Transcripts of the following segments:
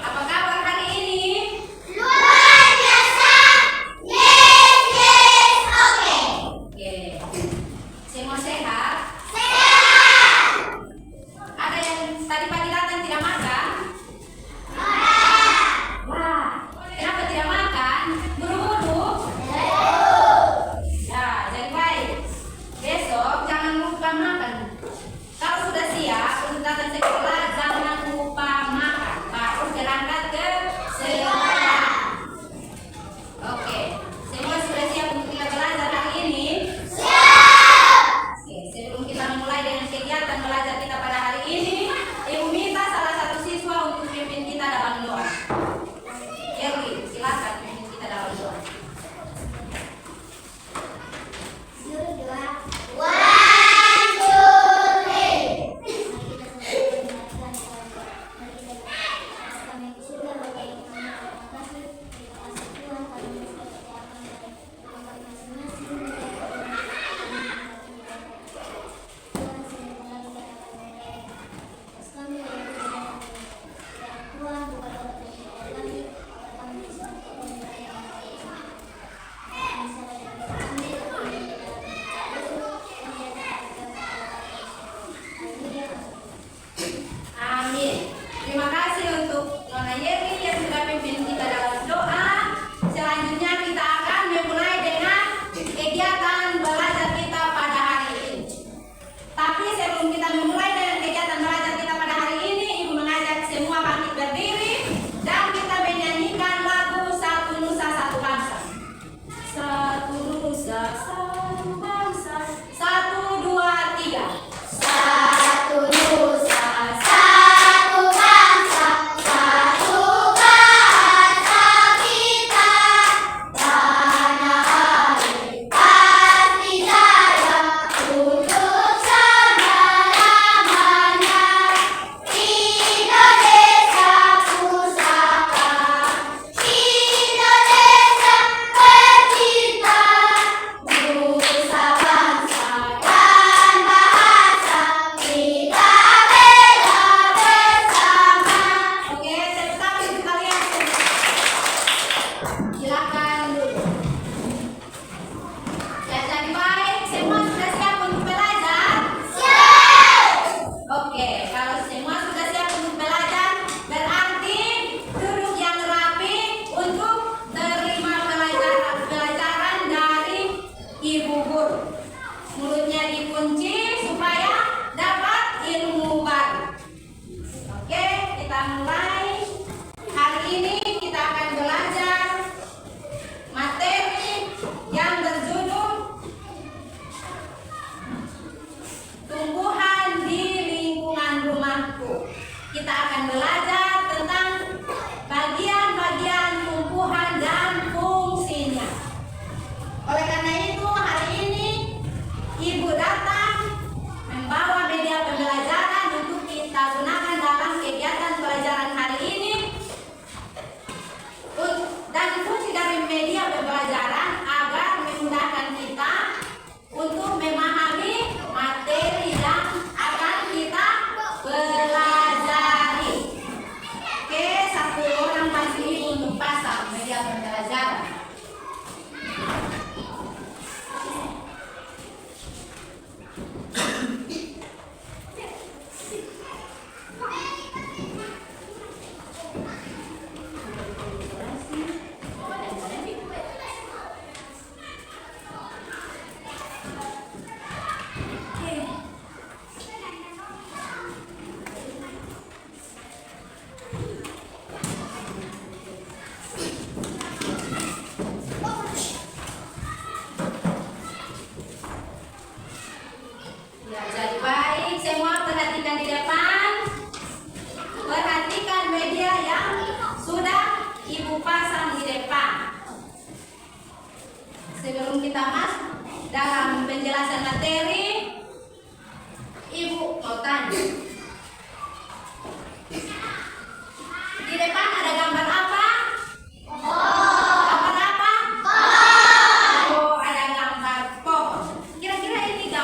Apa kabar hari ini? Luar biasa. Yes, yes, oke. Oke. Semua sehat? Sehat. Ada yang tadi pagi datang tidak makan? Wah, kenapa tidak makan? Buru-buru? Ya, jadi baik. Besok jangan lupa makan. Kalau sudah siap untuk datang sekolah, jangan lupa makan. Baru berangkat ke sekolah. Oke, semua sudah siap untuk kita belajar hari ini? Oke, sebelum kita memulai dengan kegiatan belajar kita pada hari ini, Ibu minta salah satu siswa untuk pimpin kita dalam doa. Erwin, silakan pimpin kita dalam doa. One, two, three. Amin. Terima kasih untuk Nona Yeri yang sudah pimpin kita dalam doa. Selanjutnya kita akan memulai dengan kegiatan belajar kita pada hari ini. Tapi sebelum kita memulai dengan kegiatan belajar kita pada hari ini, Ibu mengajak semua bangkit berdiri dan kita menyanyikan lagu Satu Nusa Satu Bangsa. Satu Nusa Satu Bangsa. 1, 2, 3. Satu nusa, satu bangsa, satu bahasa kita. Tanah air pasti jaya untuk selama-lamanya. Indonesia pusaka, Indonesia tercinta. Nusa bangsa dan bahasa kita bela bersama. Oke, tepuk tangan untuk kalian. Silakan duduk. Ya, jadi baik. Semua sudah siap untuk belajar? Oke, kalau semua sudah siap untuk belajar, berarti duduk yang rapi untuk terima pelajaran dari Ibu Guru. Mulutnya dikunci supaya dapat ilmu baru. Oke, kita mulai. Hari ini kita akan belajar materi yang berjudul Tumbuhan di Lingkungan Rumahku. Kita akan belajar tentang bagian-bagian tumbuhan dan fungsinya. Oleh karena itu, hari ini Ibu datang membawa media pembelajaran untuk kita gunakan dalam kegiatan pelajaran hari ini. Dan fungsi dari media pembelajaran agar memudahkan kita untuk memahami materi yang akan kita pelajari. Oke, satu orang pasti untuk pasang media pembelajaran. Ya, jadi baik. Semua perhatikan di depan. Perhatikan media yang sudah Ibu pasang di depan. Sebelum kita masuk dalam penjelasan materi, Ibu mau tanya. Di depan ada gambar apa? Gambar apa? Oh, ada gambar pohon. Kira-kira ini gambar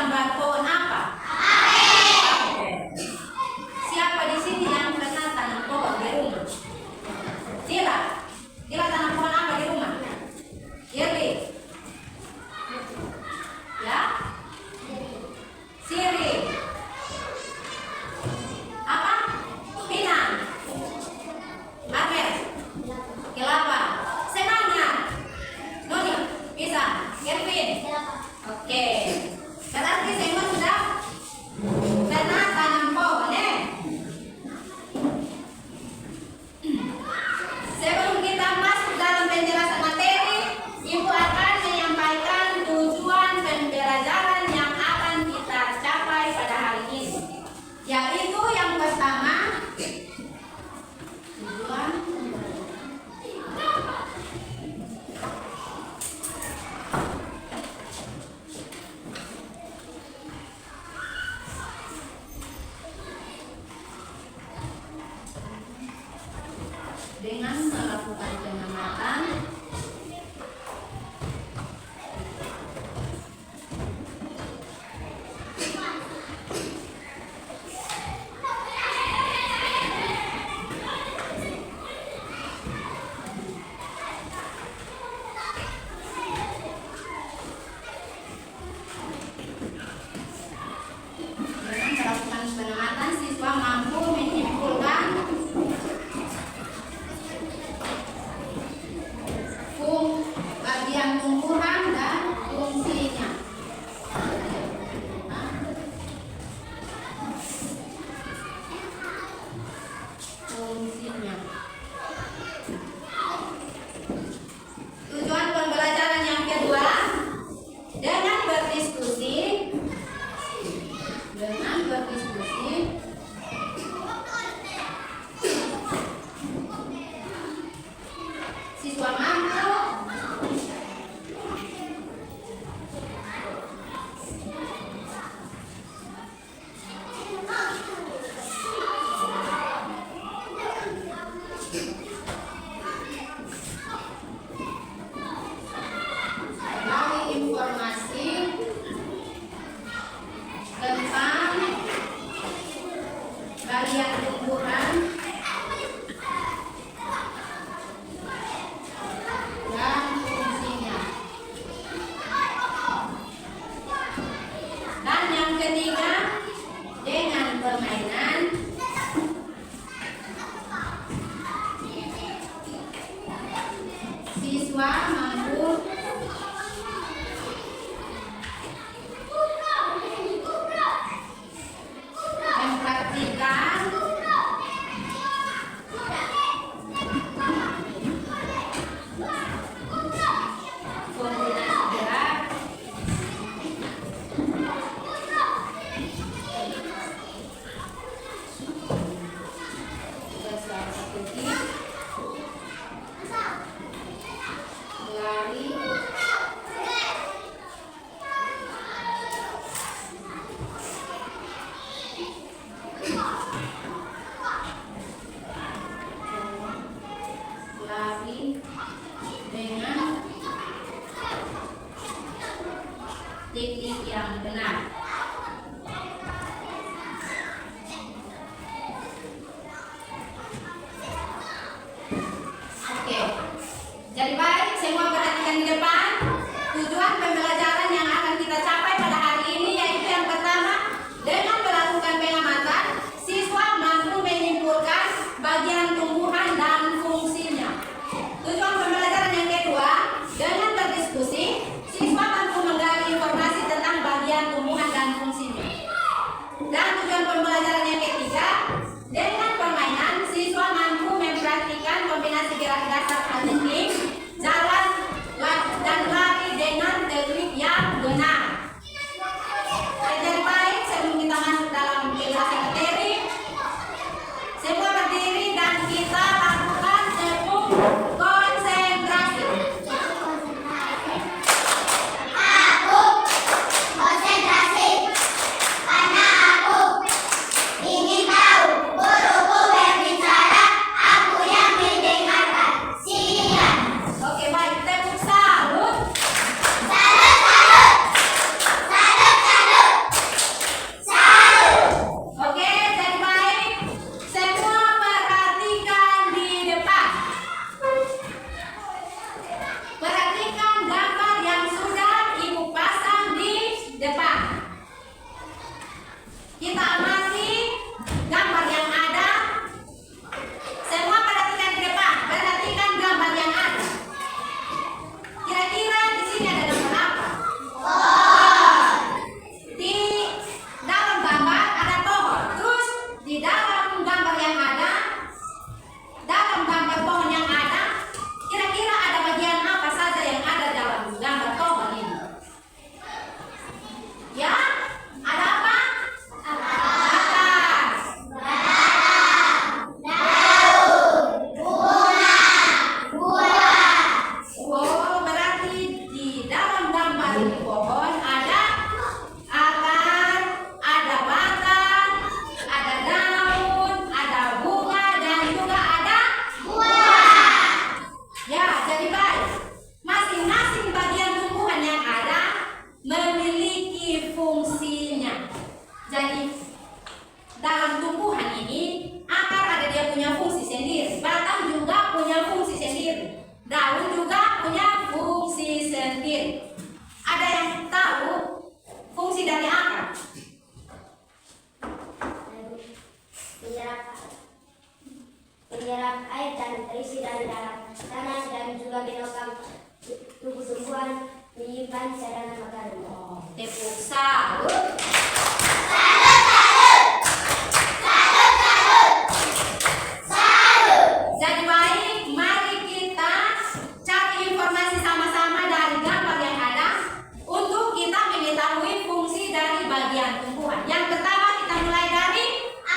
ketiga, dengan permainan siswa mampu mempraktikkan koordinasi gerak bersama seperti lari, dengan teknik yang benar. Oke, jadi baik, semua perhatikan di depan. Tujuan pembelajaran yang akan kita capai pada hari ini yaitu yang pertama, dengan melakukan pengamatan, siswa mampu menyimpulkan bagian tumbuhan dan fungsinya. Tujuan pembelajaran yang kedua, dengan berdiskusi, siswa mampu menggali informasi tentang bagian tumbuhan dan fungsinya. Dan tujuan pembelajaran yang ketiga, dengan permainan, siswa mampu mempraktikkan kombinasi gerak dasar atletik, jalan, dan lari dengan teknik yang benar. Jadi baik, sebelum kita masuk dalam penjelasan materi, semua berdiri dan kita lakukan tepuk konsentrasi. Aku konsentrasi karena aku ingin tahu guruku berbicara, aku yang mendengarkan. Siap. Oke, baik, tepuk salut. Salut, salut. Salut, salut. Salut. Oke, jadi baik, semua perhatikan di depan. Perhatikan gambar yang sudah ibu pasang di depan. Kita amati gambar yang ada. Semua perhatikan di depan. Perhatikan gambar yang ada. Kira-kira di sini ada gambar apa? Di dalam gambar ada pohon. Terus di dalam gambar yang ada, dalam gambar pohon yang ada, kira-kira ada bagian apa saja yang ada dalam gambar pohon ini? Ya, ada apa? Atas. Oh, berarti di dalam gambar ini pohon ada akar, ada batang, ada daun, ada bunga, dan juga ada buah. Ya, jadi baik. Masing-masing bagian tumbuhan yang ada memiliki fungsinya. Jadi dalam tumbuhan ini, akar ada dia punya fungsi sendiri, batang juga punya fungsi sendiri, daun juga punya fungsi sendiri. Ada yang tahu fungsi dari akar? Menyerap air dan terisi dari dalam tanah dan juga menopang tumbuh-tumbuhan, menyimpan cadangan makanan. Tepuk salut. Jadi baik, mari kita cari informasi sama-sama dari gambar yang ada untuk kita mengetahui fungsi dari bagian tumbuhan. Yang pertama kita mulai dari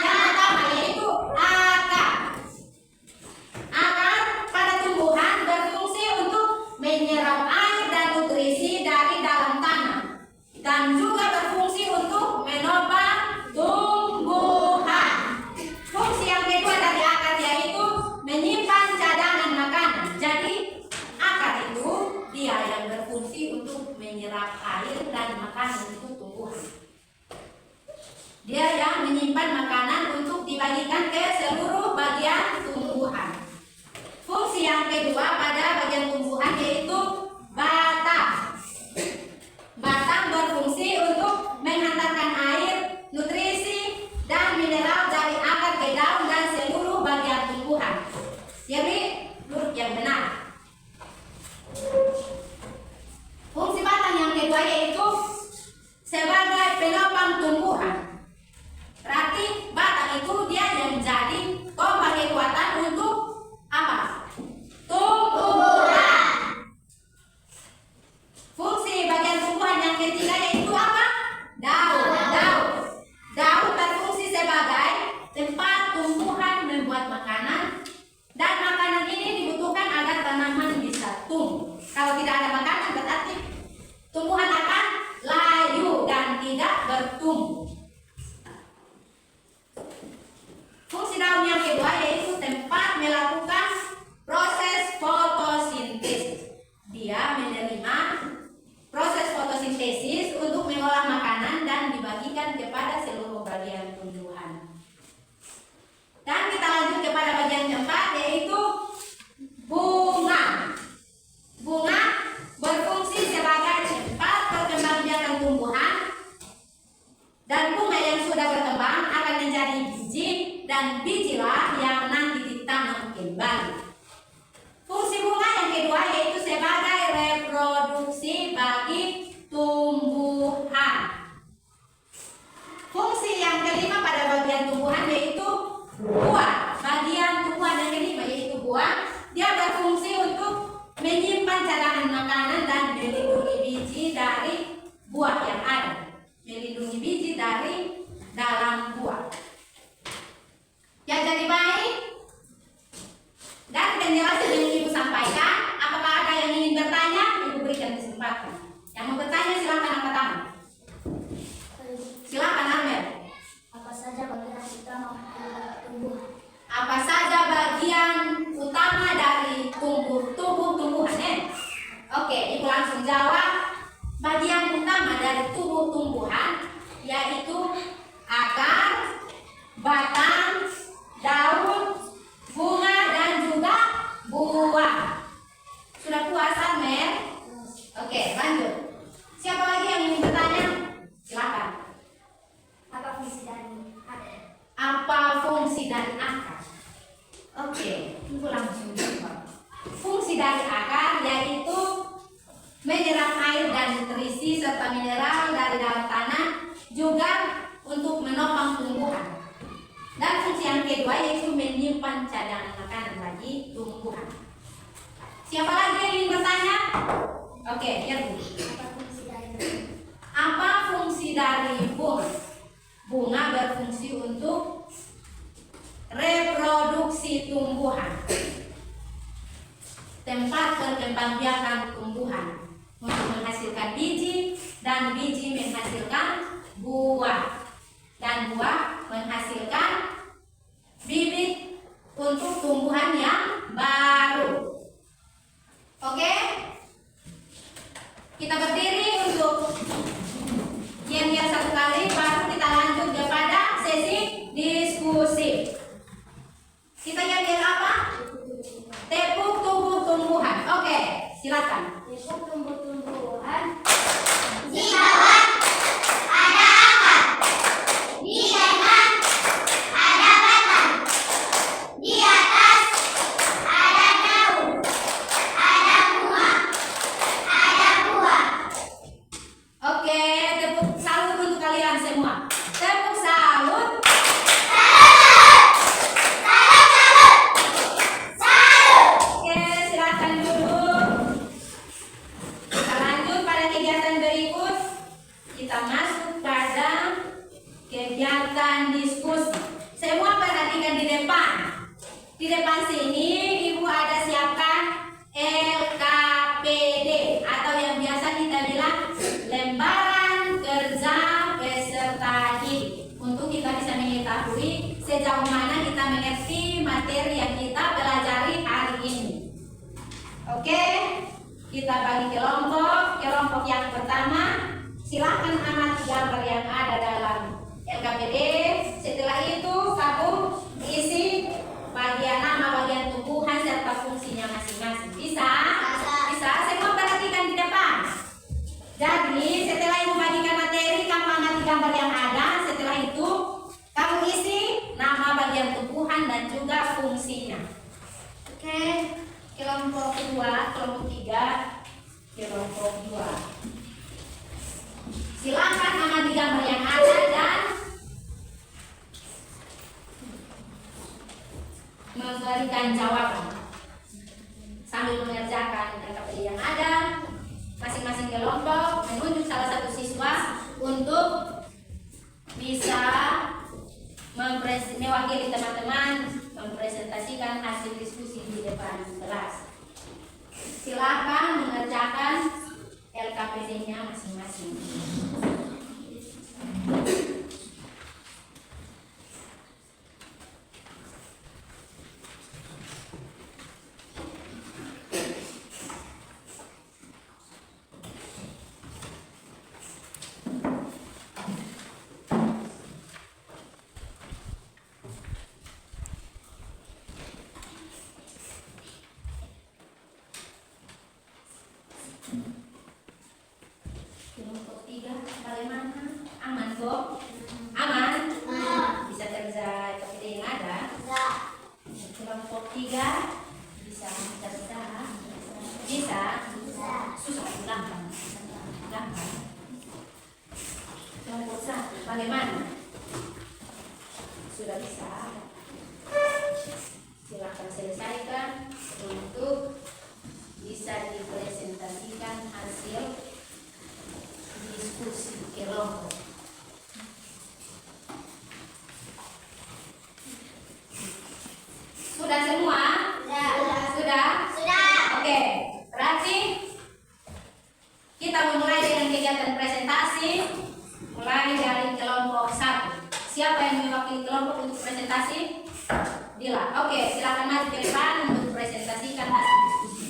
yang pertama yaitu akar. Akar pada tumbuhan berfungsi untuk menyerap air dan nutrisi dari dalam tanah dan juga berfungsi untuk menopang tumbuhan. Fungsi yang kedua dari akar yaitu menyimpan cadangan makanan. Jadi akar itu dia yang berfungsi untuk menyerap air dan makanan untuk tumbuhan. Dia yang menyimpan makanan untuk dibagikan ke seluruh bagian tumbuhan. Fungsi yang kedua pada bagian tumbuhan yaitu batang. Batang berfungsi untuk menghantarkan air penopang tumbuhan. Berarti batang itu dia yang jadi tombak kekuatan untuk apa? Tumbuhan. Fungsi bagian tumbuhan yang ketiga yaitu apa? Daun. Daun berfungsi sebagai tempat tumbuhan membuat makanan, dan makanan ini dibutuhkan agar tanaman bisa tumbuh. Kalau tidak ada makanan berarti tumbuhan akan layu dan tidak bertumbuh. Fungsi daun yang kedua yaitu tempat melakukan proses fotosintesis. Dia menerima proses fotosintesis untuk mengolah makanan dan dibagikan kepada seluruh bagian tumbuhan. Dan kita lanjut kepada bagian keempat yaitu bunga. Bunga berfungsi sebagai tempat perkembangbiakan tumbuhan, dan bunga yang sudah berkembang akan menjadi biji, dan bijilah yang nanti ditanam kembali. Fungsi bunga yang kedua yaitu sebagai reproduksi bagi tumbuhan. Fungsi yang kelima pada bagian tumbuhan yaitu buah. Bagian tumbuhan yang kelima yaitu buah. Dia berfungsi untuk menyimpan cadangan makanan dan melindungi biji dari buah yang ada. Melindungi biji dari dalam buah. Yang jadi baik dan penjelasan yang Ibu sampaikan, apakah ada yang ingin bertanya? Ibu berikan kesempatan. Yang mau bertanya silakan angkat tangan. Silakan Amel. Apa saja bagian utama tumbuhan? Apa saja bagian utama dari tumbuh-tumbuhan? Oke, Ibu langsung jawab. Bagian utama dari tumbuh-tumbuhan yaitu akar, batang, daun, bunga, dan juga buah. Sudah puas, Amel? Oke, lanjut. Siapa lagi yang ingin bertanya? Silakan. Apa fungsi dari akar? Apa fungsi dari akar? Oke, Ibu langsung jawab. Fungsi dari akar yaitu menyerap air dan nutrisi serta mineral dari dalam tanah, juga untuk menopang tumbuhan. Dan fungsi yang kedua yaitu menyimpan cadangan makanan bagi tumbuhan. Siapa lagi yang ingin bertanya? Oke, ya Bu. Apa fungsi dari bunga? Apa fungsi dari bunga? Bunga berfungsi untuk reproduksi tumbuhan, tempat perkembangbiakan tumbuhan, untuk menghasilkan biji, dan biji menghasilkan buah, dan buah menghasilkan bibit untuk tumbuhan yang baru. Oke? Kita berdiri untuk diam-diam satu kali, baru kita lanjut kepada sesi diskusi. Kita yang apa? Tepuk tubuh tumbuhan. Oke, silakan. Tepuk tumbuh-tumbuhan. Di bawah ada akar, di tengah ada batang, di atas ada daun, ada bunga, ada buah. Oke, tepuk salut untuk kalian semua. Tepuk salut. Oke, silakan duduk. Kita lanjut pada kegiatan berikut. Kita masuk pada kegiatan diskusi. Semua perhatikan di depan. Di depan sini Ibu ada siapkan LKPD atau yang biasa kita bilang lembaran kerja peserta didik, untuk kita bisa mengetahui sejauh mana kita mengerti materi yang kita pelajari hari ini. Oke, kita bagi kelompok. Kelompok yang pertama, silakan amati gambar yang ada dalam LKPD. Setelah itu kamu isi bagian nama bagian tumbuhan serta fungsinya masing-masing. Bisa? Bisa. Semua perhatikan di depan. Jadi setelah Ibu bagikan materi, kamu amati gambar yang ada. Setelah itu kamu isi nama bagian tumbuhan dan juga fungsinya. Oke, kelompok kedua, kelompok tiga, kelompok dua. Silakan amati gambar yang memberikan jawaban sambil mengerjakan LKPD yang ada. Masing-masing kelompok menunjuk salah satu siswa untuk bisa mewakili teman-teman mempresentasikan hasil diskusi di depan kelas. Silakan mengerjakan LKPD-nya masing-masing. Kelompok 3 bagaimana? Aman kok? Aman? Bisa kerja LKPD yang ada? Kelompok 3 bisa kerja? Bisa? Susah, gampang. Kelompok 1 bagaimana? Sudah bisa? Silakan selesaikan untuk bisa dipresentasikan hasil diskusi kelompok. Sudah semua? Sudah? Oke, berarti kita memulai dengan kegiatan presentasi. Mulai dari kelompok 1. Siapa yang mewakili kelompok untuk presentasi? Dila. Oke, silakan maju ke depan untuk presentasikan hasil diskusi.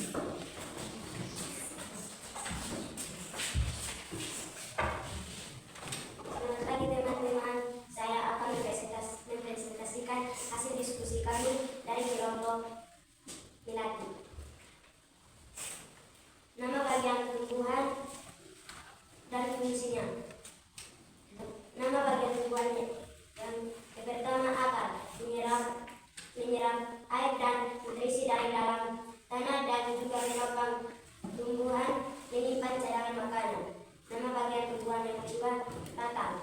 Selamat pagi teman-teman, saya akan mempresentasikan hasil diskusi kami dari kelompok Minati. Nama bagian tumbuhan dan fungsinya. Nama bagian tumbuhannya yang pertama akar, menyeram air dan nutrisi dari dalam tanah dan juga menopang tumbuhan menyimpan cadangan makanan. Nama bagian tumbuhan yang kedua batang,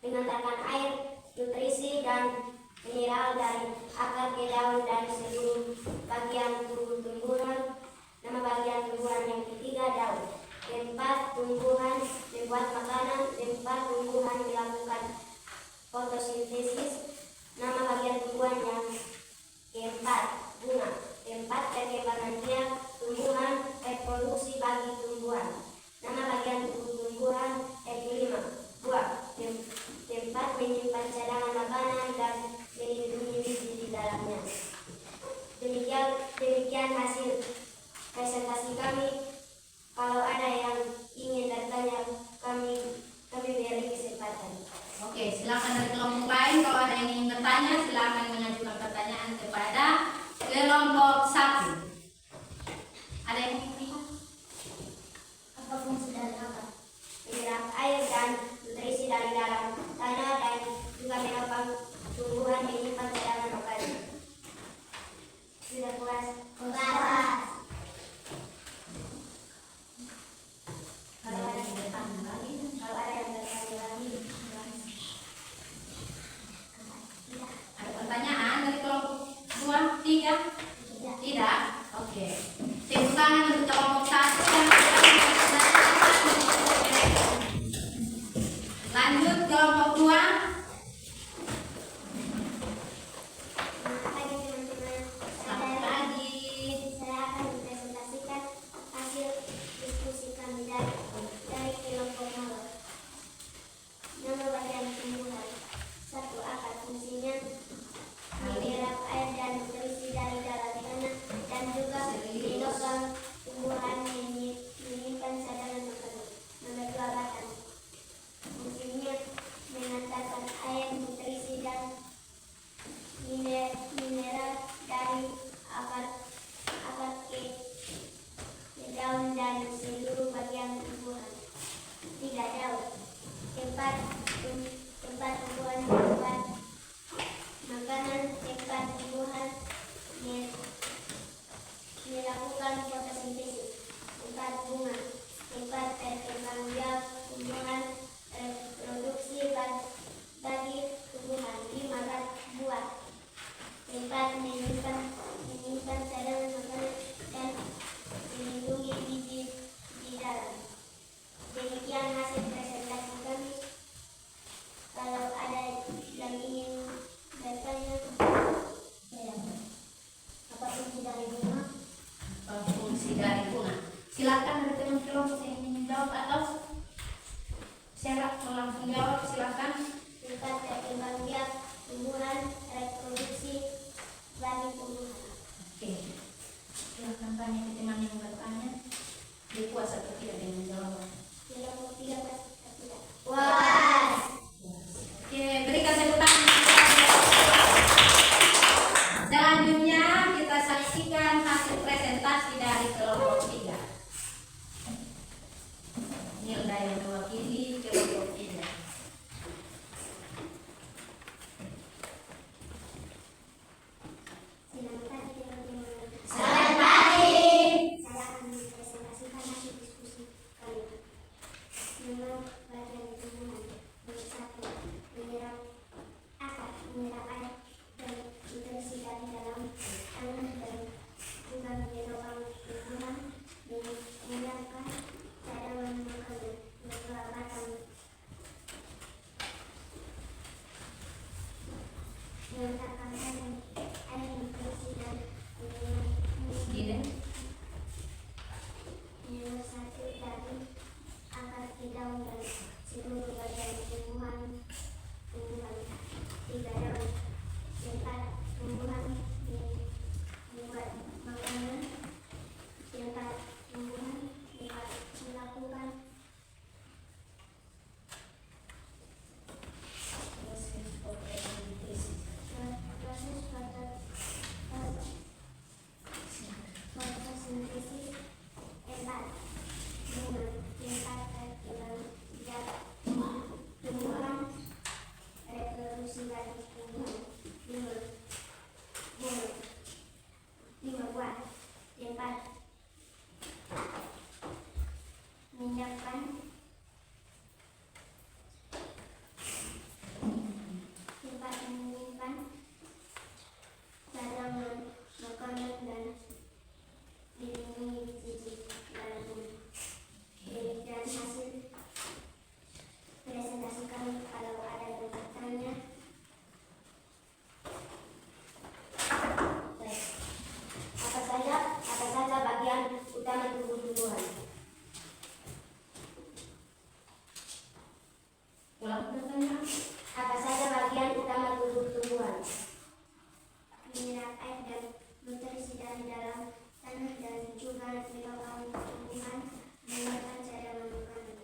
mengantarkan air, nutrisi dan mineral dari akar ke daun dan seluruh bagian tubuh tumbuhan. Nama bagian tumbuhan yang ketiga daun, tempat tumbuhan membuat makanan, tempat tumbuhan melakukan fotosintesis. Nama bagian tumbuhan yang keempat bunga, tempat perkembangan biak tumbuhan, reproduksi bagi tumbuhan. Nama bagian tubuh tumbuhan yang kelima buah, tempat menyimpan cadangan makanan dan melindungi biji di dalamnya. Demikian hasil presentasi kami. Kalau ada yang ingin bertanya, kami beri kesempatan. Oke, silakan dari kelompok lain. Kalau ada yang ingin bertanya, silakan mengajukan pertanyaan kepada kelompok 1. Ada yang ingin bertanya? Apa fungsi dari akar? Menyerap air dan nutrisi dari dalam tanah dan juga menopang tumbuhan menyimpan cadangan makanan. Sudah puas? Kalau ada yang bertanya lagi, Ada pertanyaan dari kelompok 2, 3? Tidak. mau langsung jawab silakan. Tingkat perkembangan biak tumbuhan reproduksi bagi tumbuhan. Oke, silakan tanya ke teman yang bertanya. Dia puas atau tidak dengan jawaban? Tidak mau tidak mas, tidak. Puas. Oke, berikan tepuk tangan. Selanjutnya kita saksikan hasil presentasi dari kelompok 3. Nilda yang mewakili kelompok 3. Selamat pagi. Saya akan mempresentasikan hasil diskusi kami. Memang bagian tumbuhan nomor 1 menyerap akar, menyerap air dan nutrisi dari dalam tanah dan juga menyebabkan tumbuhan menyiapkan cadangan makanan berupa batang meletakkan air nutrisi dan Gini. yang satu dari akar di daun dan seluruh bagian tumbuhan 3 daun 4 tumbuhan membuat makanan 4 tumbuhan 4 melakukan proses fotosintesis 4 meningkatkan tumbuhan reproduksi dari tumbuhan 5 buah 4 menyiapkan cadangan makanan dan dilindungi biji dalam bumi. Demikian hasil presentasi kami. Kalau ada yang bertanya, baik. Apa saja bagian utama tumbuh-tumbuhan? Ulang pertanyaan. Apa saja bagian utama tumbuh-tumbuhan? Menyerap air dan nutrisi dari dalam tanah dan juga menyebabkan tumbuhan mengeluarkan cadangan makanan.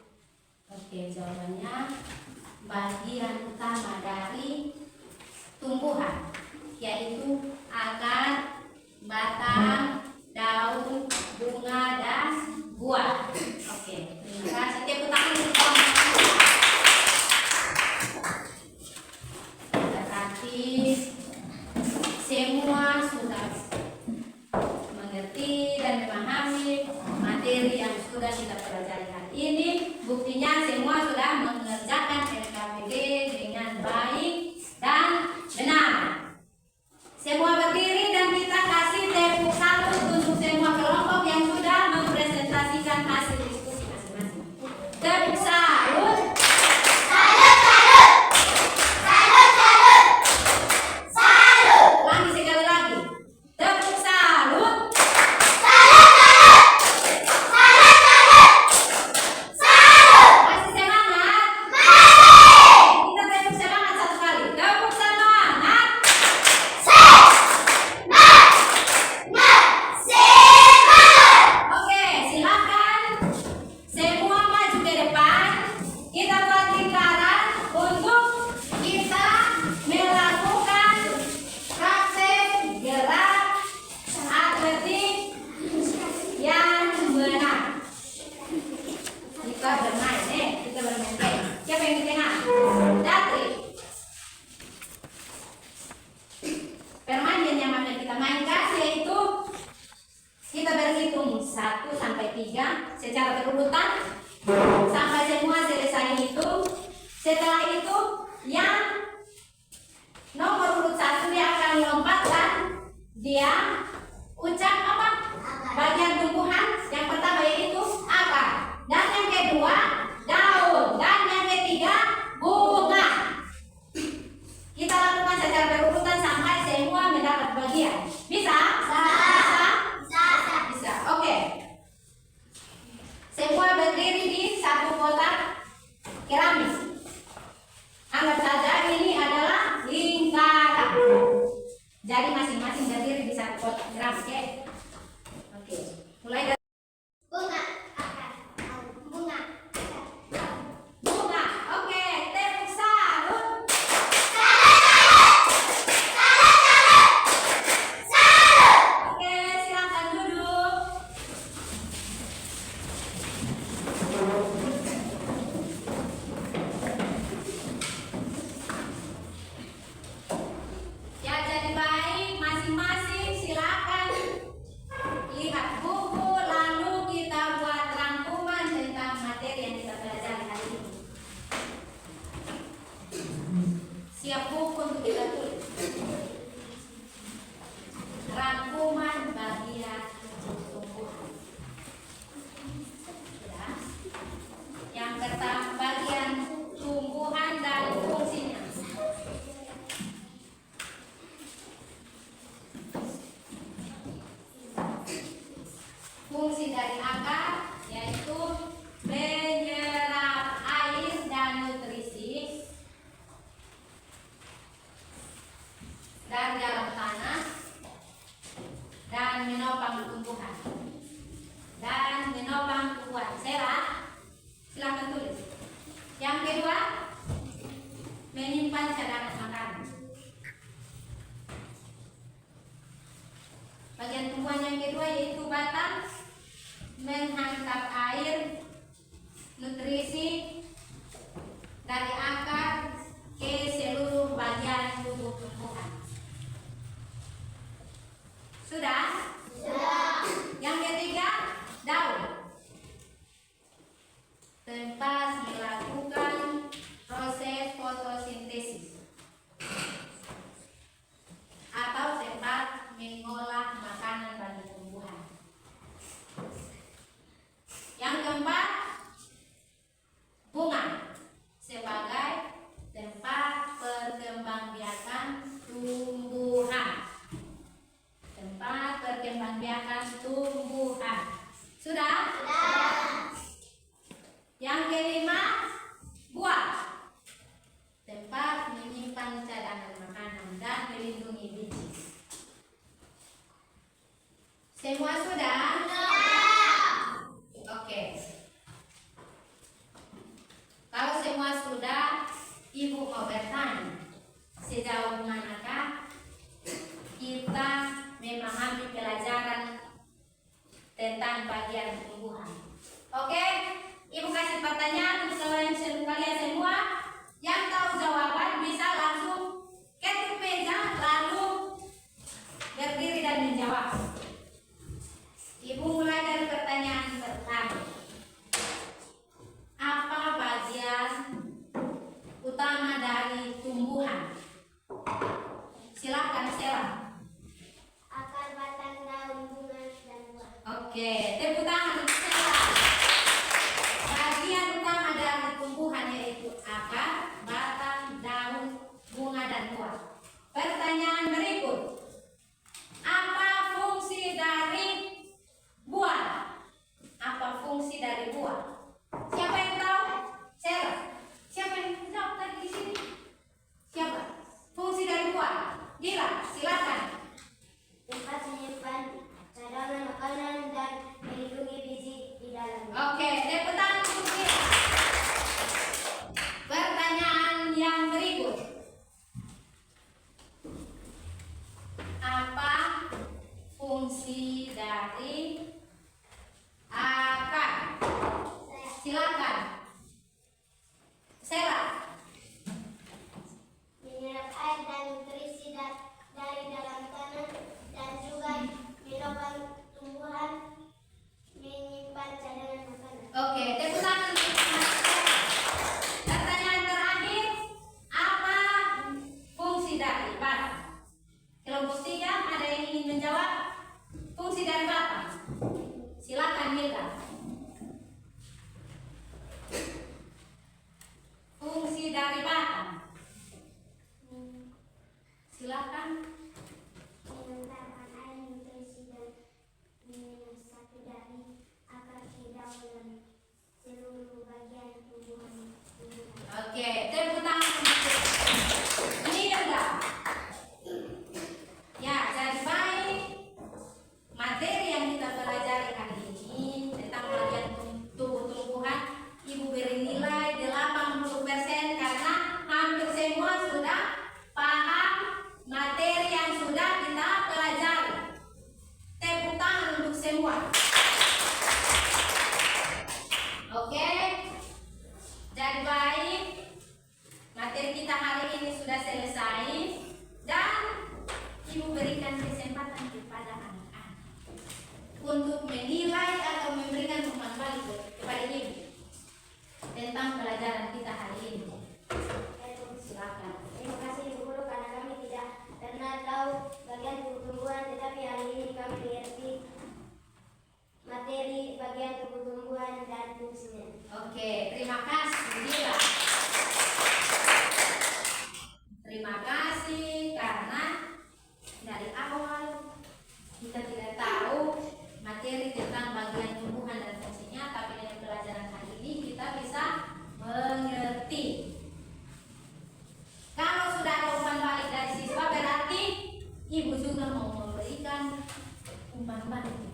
Oke, jawabannya bagian utama dari tumbuhan yaitu akar, batang, daun, bunga, dan buah. Oke, terima kasih. Tepuk tangan untuk kawan-kawan. Berarti semua sudah mengerti dan memahami materi yang sudah kita pelajari hari ini. Buktinya semua sudah mengerjakan LKPD dengan baik dan benar. Semua berdiri dan kita kasih tepuk tangan untuk semua kelompok yang sudah mempresentasikan hasil diskusi masing-masing. Tepuk salut. Lagi sekali lagi. Tepuk salut. Masih semangat? Kita tepuk semangat satu kali. Tepuk semangat. Oke, silakan semua maju ke depan. Kita buat lingkaran untuk kita melakukan praktek gerak atletik yang benar. Kita bermain, kita bermain. Siapa yang di tengah? Datri. Permainan yang akan kita mainkan yaitu kita berhitung 1 sampai 3 secara berurutan sampai semua selesai hitung. Setelah itu yang nomor urut 1 dia akan lompatkan, dia ucap apa? Bagian tumbuhan. Yang pertama yaitu akar, dan yang kedua daun, dan yang ketiga bunga. Kita lakukan secara berurutan sampai semua mendapat bagian. Bisa? Bisa. Oke. Semua berdiri di satu kotak keramik. Jadi masing-masing berdiri di satu kotak geram, oke? Oke. Mulai dari Bunga, akar, daun. Bunga, akar, daun. bunga. Oke, tepuk salut. Oke, silakan duduk. Ya, jadi baik, masing-masing silakan lihat buku, lalu kita buat rangkuman tentang materi yang kita pelajari hari ini. Siap buku untuk kita tulis. Rangkuman bagian tumbuhan. Ya. Yang pertama bagian tumbuhan dan fungsinya. Fungsi dari akar yaitu menyerap air dan nutrisi dari dalam tanah dan menopang tumbuhan. Sera, silakan tulis. Yang kedua, menyimpan cadangan makanan. Bagian tumbuhan yang kedua yaitu batang, menghantar air, nutrisi dari akar ke seluruh bagian tubuh tumbuhan. Sudah? Sudah. Yang ketiga, daun. Tempat melakukan proses fotosintesis atau tempat mengolah makanan bagi tumbuhan. Yang keempat, bunga sebagai tempat perkembangbiakan tumbuhan. Tempat perkembangbiakan tumbuhan. Sudah? Sudah. Yang kelima, buah. Tempat menyimpan cadangan makanan dan melindungi biji. Semua sudah? Oke. Kalau semua sudah, Ibu mau bertanya, sejauh manakah kita memahami pelajaran tentang bagian tumbuhan? Oke, Ibu kasih pertanyaan untuk kalian semua. Yang tahu jawaban bisa langsung ketuk meja lalu berdiri dan menjawab. Ibu mulai dari pertanyaan pertama. Apa bagian utama dari tumbuhan? Silakan Sela. Akar, batang, daun, bunga, dan buah. Oke, tepuk tangan untuk Sela. Bagian utama dari tumbuhan yaitu akar, batang, daun, bunga, dan buah. Pertanyaan berikut. Apa fungsi dari buah? Apa fungsi dari buah? Siapa yang tahu? Sela. Siapa yang jawab tadi di sini? Siapa? Fungsi dari buah. Gila, silakan. Tempat menyimpan cadangan makanan dan melindungi biji di dalamnya. Oke, tepuk tangan untuk Gila. Pertanyaan yang berikut. Apa fungsi dari akar? Silakan. Sela. Menyerap air dan nutrisi dari dalam tanah dan juga menopang tumbuhan, menyimpan cadangan makanan. Oke, tepuk tangan untuk Sela. Pertanyaan terakhir. Apa fungsi dari batang? Kelompok 3 ada yang ingin menjawab? Fungsi dari batang. Silakan Hilda. Fungsi dari batang. Silakan. Mengantarkan air, nutrisi dan menyiasati dari akar ke daun dan seluruh bagian tumbuhan. Oke, tepuk tangan untuk ini Hilda. Yang materi kita hari ini sudah selesai dan Ibu berikan kesempatan kepada anak-anak untuk menilai atau memberikan umpan balik kepada Ibu tentang pelajaran kita hari ini. Silakan. Terima kasih Ibu Guru karena kami tidak pernah tahu bagian tumbuh-tumbuhan, tetapi hari ini kami mengerti materi bagian tumbuh-tumbuhan dan fungsinya. Oke, terima kasih Dila. Terima kasih karena dari awal kita tidak tahu materi tentang bagian tumbuhan dan fungsinya, tapi dengan pelajaran hari ini kita bisa mengerti. Kalau sudah ada umpan balik dari siswa berarti Ibu juga mau memberikan umpan balik.